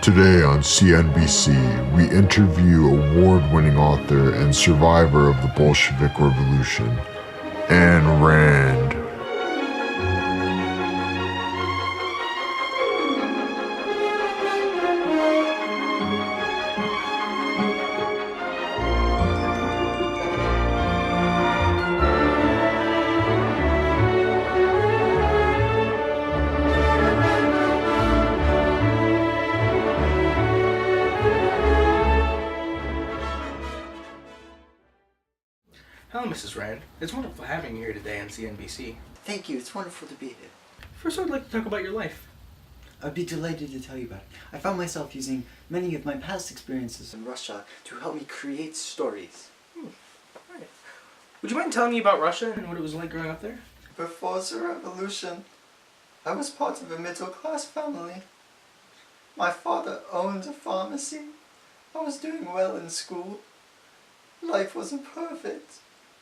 Today on CNBC, we interview award-winning author and survivor of the Bolshevik Revolution, Ayn Rand. Hello, Mrs. Rand. It's wonderful having you here today on CNBC. Thank you, it's wonderful to be here. First, I'd like to talk about your life. I'd be delighted to tell you about it. I found myself using many of my past experiences in Russia to help me create stories. Right. Would you mind telling me about Russia and what it was like growing up there? Before the revolution, I was part of a middle-class family. My father owned a pharmacy. I was doing well in school. Life wasn't perfect,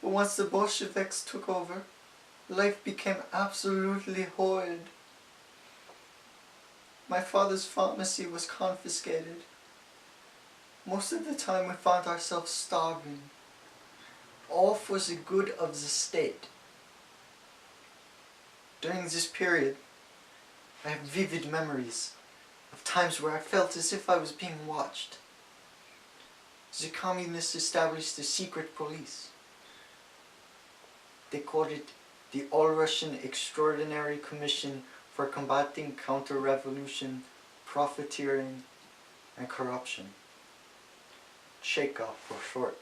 but once the Bolsheviks took over, life became absolutely horrid. My father's pharmacy was confiscated. Most of the time we found ourselves starving, all for the good of the state. During this period, I have vivid memories of times where I felt as if I was being watched. The communists established a secret police. They called it the All-Russian Extraordinary Commission for Combating Counter-Revolution, Profiteering, and Corruption. Cheka for short.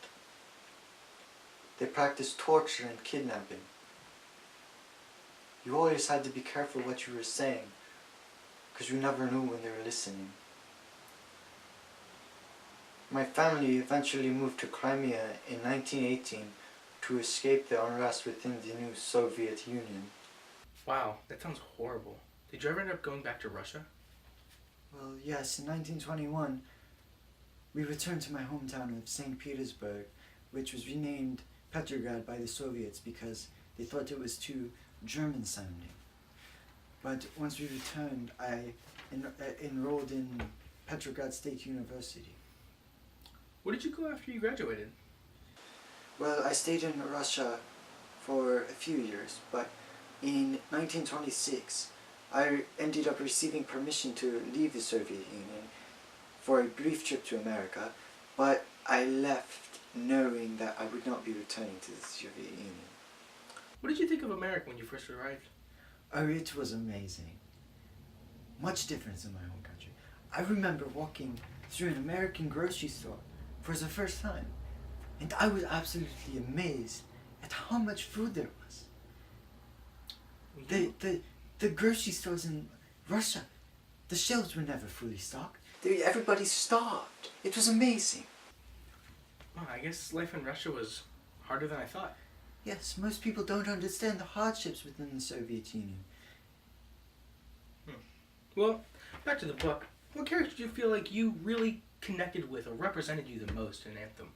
They practiced torture and kidnapping. You always had to be careful what you were saying, because you never knew when they were listening. My family eventually moved to Crimea in 1918 to escape the unrest within the new Soviet Union. Wow, that sounds horrible. Did you ever end up going back to Russia? Well, yes, in 1921, we returned to my hometown of St. Petersburg, which was renamed Petrograd by the Soviets because they thought it was too German sounding. But once we returned, I enrolled in Petrograd State University. What did you go after you graduated? Well, I stayed in Russia for a few years, but in 1926, I ended up receiving permission to leave the Soviet Union for a brief trip to America, but I left knowing that I would not be returning to the Soviet Union. What did you think of America when you first arrived? Oh, it was amazing. Much different than my home country. I remember walking through an American grocery store for the first time, and I was absolutely amazed at how much food there was. The grocery stores in Russia, the shelves were never fully stocked. Everybody starved. It was amazing. Well, I guess life in Russia was harder than I thought. Yes, most people don't understand the hardships within the Soviet Union. Well, back to the book. What character do you feel like you really connected with or represented you the most in Anthem?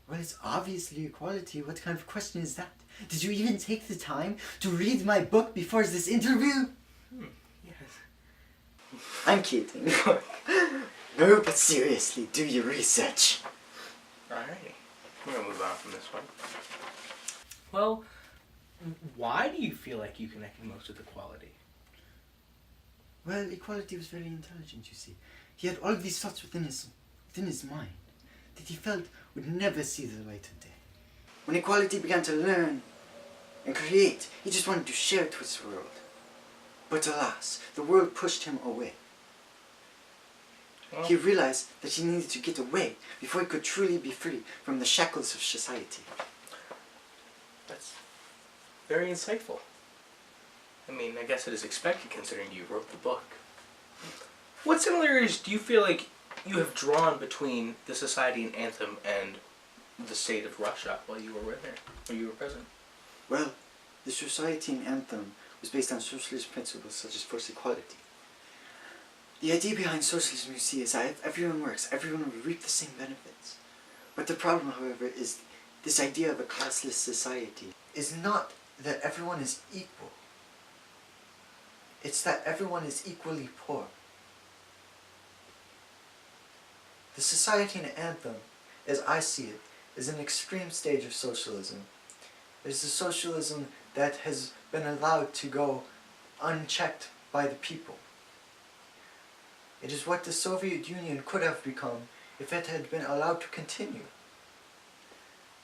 Well, it's obviously equality. What kind of question is that? Did you even take the time to read my book before this interview? Yes. I'm kidding. No, but seriously, do your research. Alrighty. We're going to move on from this one. Well, why do you feel like you connected most with equality? Well, equality was very intelligent, you see. He had all of these thoughts within his mind that he felt would never see the light of day. When equality began to learn and create, he just wanted to share it with the world. But alas, the world pushed him away. Well, he realized that he needed to get away before he could truly be free from the shackles of society. That's very insightful. I mean, I guess it is expected considering you wrote the book. What similarities do you feel like you have drawn between the society in Anthem and the state of Russia while you were there, while you were present? Well, the society in Anthem was based on socialist principles such as forced equality. The idea behind socialism, you see, is that if everyone works, everyone will reap the same benefits. But the problem, however, is this idea of a classless society is not that everyone is equal. It's that everyone is equally poor. The Society Anthem, as I see it, is an extreme stage of socialism. It is a socialism that has been allowed to go unchecked by the people. It is what the Soviet Union could have become if it had been allowed to continue.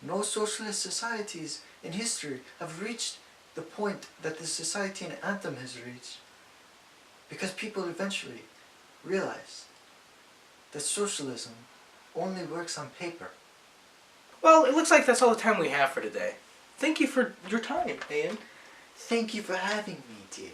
No socialist societies in history have reached the point that the Society Anthem has reached, because people eventually realize that socialism only works on paper. Well, it looks like that's all the time we have for today. Thank you for your time, Ian. Thank you for having me, dear.